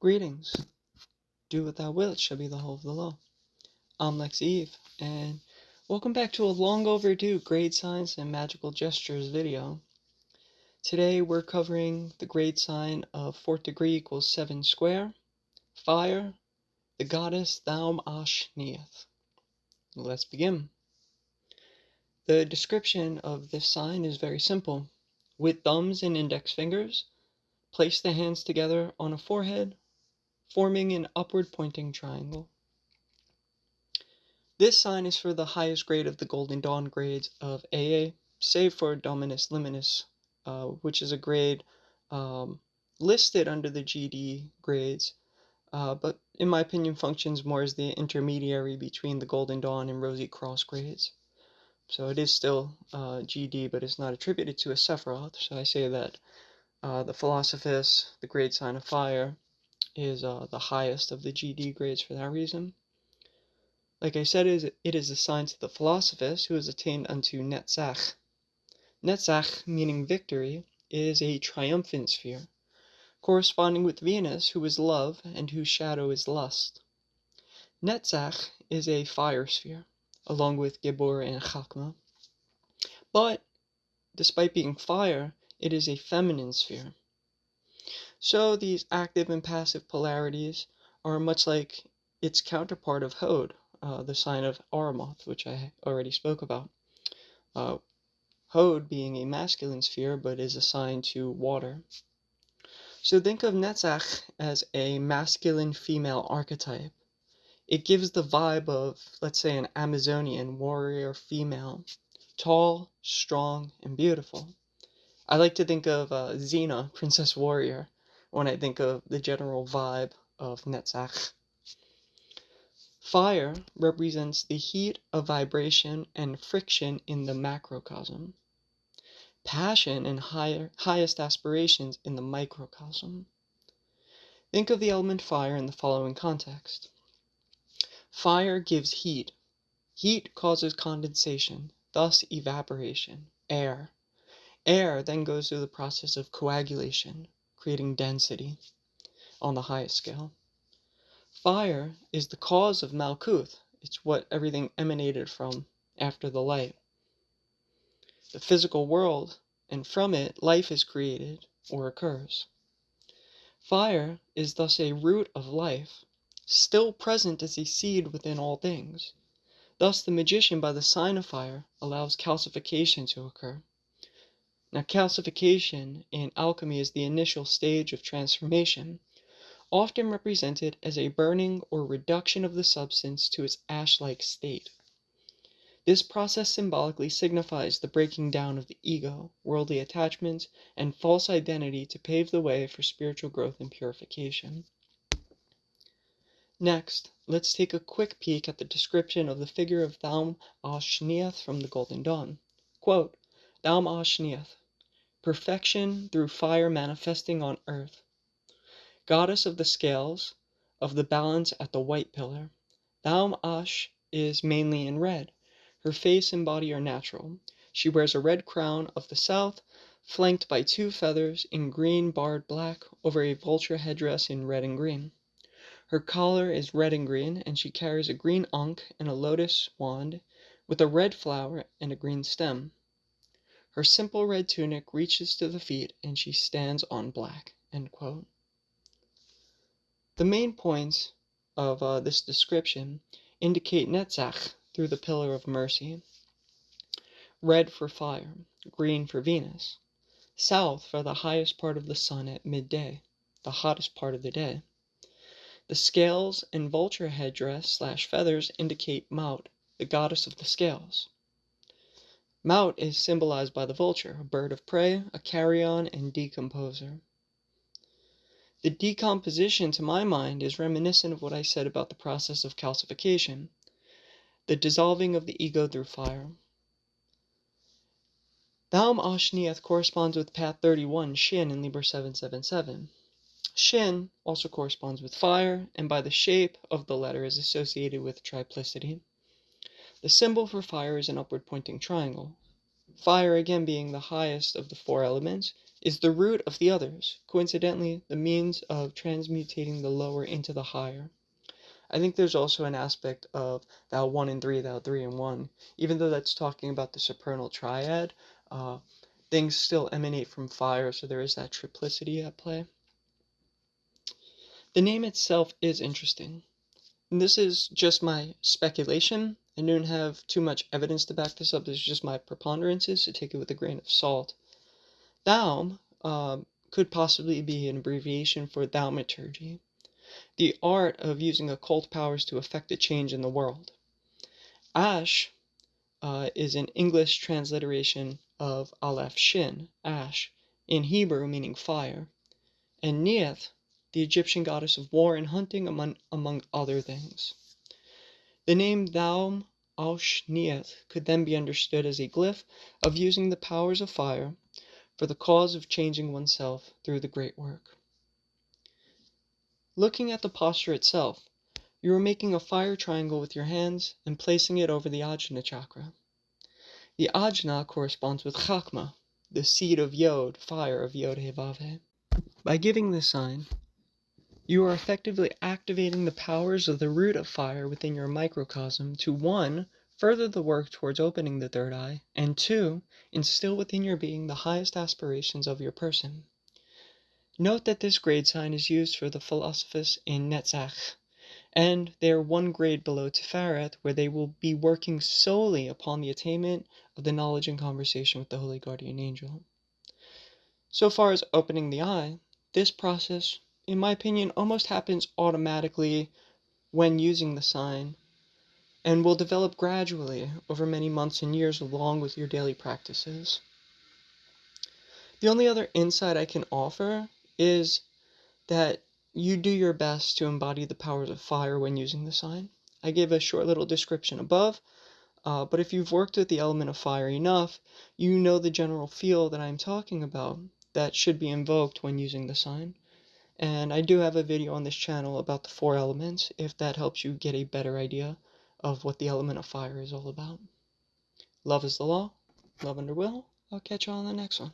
Greetings. Do what thou wilt shall be the whole of the law. I'm Lexi Eve, and welcome back to a long overdue grade signs and magical gestures video. Today we're covering the grade sign of 4th degree equals 7 square, fire, the goddess Thaum-AEsh-Neith. Let's begin. The description of this sign is very simple. With thumbs and index fingers, place the hands together on a forehead, forming an upward pointing triangle. This sign is for the highest grade of the Golden Dawn grades of AA, save for Dominus Liminis, which is a grade listed under the GD grades, but in my opinion functions more as the intermediary between the Golden Dawn and Rosy Cross grades. So it is still GD, but it's not attributed to a Sephiroth, so I say that the Philosophus, the grade sign of fire, is the highest of the GD grades for that reason. Like I said, it is assigned to the Philosophus, who has attained unto Netzach. Netzach, meaning victory, is a triumphant sphere, corresponding with Venus, who is love and whose shadow is lust. Netzach is a fire sphere, along with Gibor and Chakma. But, despite being fire, it is a feminine sphere. So these active and passive polarities are much like its counterpart of Hod, the sign of Aramoth, which I already spoke about. Hod being a masculine sphere, but is assigned to water. So think of Netzach as a masculine-female archetype. It gives the vibe of, let's say, an Amazonian warrior female, tall, strong, and beautiful. I like to think of Xena, Princess Warrior, when I think of the general vibe of Netzach. Fire represents the heat of vibration and friction in the macrocosm. Passion and highest aspirations in the microcosm. Think of the element fire in the following context. Fire gives heat. Heat causes condensation, thus evaporation, air. Air then goes through the process of coagulation, creating density on the highest scale. Fire is the cause of Malkuth. It's what everything emanated from after the light. The physical world, and from it, life is created or occurs. Fire is thus a root of life, still present as a seed within all things. Thus, the magician, by the sign of fire, allows calcification to occur. Now, calcification in alchemy is the initial stage of transformation, often represented as a burning or reduction of the substance to its ash-like state. This process symbolically signifies the breaking down of the ego, worldly attachments, and false identity to pave the way for spiritual growth and purification. Next, let's take a quick peek at the description of the figure of Thaum-AEsh-Neith from the Golden Dawn. Quote, Thaum-AEsh-Neith, perfection through fire manifesting on earth. Goddess of the scales, of the balance at the white pillar. Thaum-Ash is mainly in red. Her face and body are natural. She wears a red crown of the south, flanked by 2 feathers in green barred black over a vulture headdress in red and green. Her collar is red and green, and she carries a green ankh and a lotus wand with a red flower and a green stem. Her simple red tunic reaches to the feet, and she stands on black. End quote. The main points of this description indicate Netzach through the pillar of mercy. Red for fire, green for Venus, south for the highest part of the sun at midday, the hottest part of the day. The scales and vulture headdress / feathers indicate Maut, the goddess of the scales. Maut is symbolized by the vulture, a bird of prey, a carrion, and decomposer. The decomposition, to my mind, is reminiscent of what I said about the process of calcification, the dissolving of the ego through fire. Thaum-AEsh-Neith corresponds with path 31, Shin, in Liber 777. Shin also corresponds with fire, and by the shape of the letter is associated with triplicity. The symbol for fire is an upward pointing triangle. Fire, again, being the highest of the 4 elements, is the root of the others, coincidentally, the means of transmutating the lower into the higher. I think there's also an aspect of thou 1 and 3, thou 3 and 1. Even though that's talking about the supernal triad, things still emanate from fire, so there is that triplicity at play. The name itself is interesting. And this is just my speculation. I don't have too much evidence to back this up. This is just my preponderances, so take it with a grain of salt. Thaum could possibly be an abbreviation for thaumaturgy, the art of using occult powers to effect a change in the world. Ash is an English transliteration of Aleph Shin, ash, in Hebrew meaning fire, and Neith, the Egyptian goddess of war and hunting, among other things. The name Thaum-AEsh-Neith could then be understood as a glyph of using the powers of fire for the cause of changing oneself through the great work. Looking at the posture itself, you are making a fire triangle with your hands and placing it over the Ajna chakra. The Ajna corresponds with Chakma, the seed of Yod, fire of Yod-He-Vav-He. By giving this sign, you are effectively activating the powers of the root of fire within your microcosm to 1. Further the work towards opening the third eye, and 2. Instill within your being the highest aspirations of your person. Note that this grade sign is used for the Philosophus in Netzach, and they are 1 grade below Tiferet, where they will be working solely upon the attainment of the knowledge and conversation with the Holy Guardian Angel. So far as opening the eye, this process, in my opinion, almost happens automatically when using the sign, and will develop gradually over many months and years along with your daily practices. The only other insight I can offer is that you do your best to embody the powers of fire when using the sign. I gave a short little description above, but if you've worked with the element of fire enough, you know the general feel that I'm talking about that should be invoked when using the sign. And I do have a video on this channel about the 4 elements, if that helps you get a better idea of what the element of fire is all about. Love is the law, love under will. I'll catch you on the next one.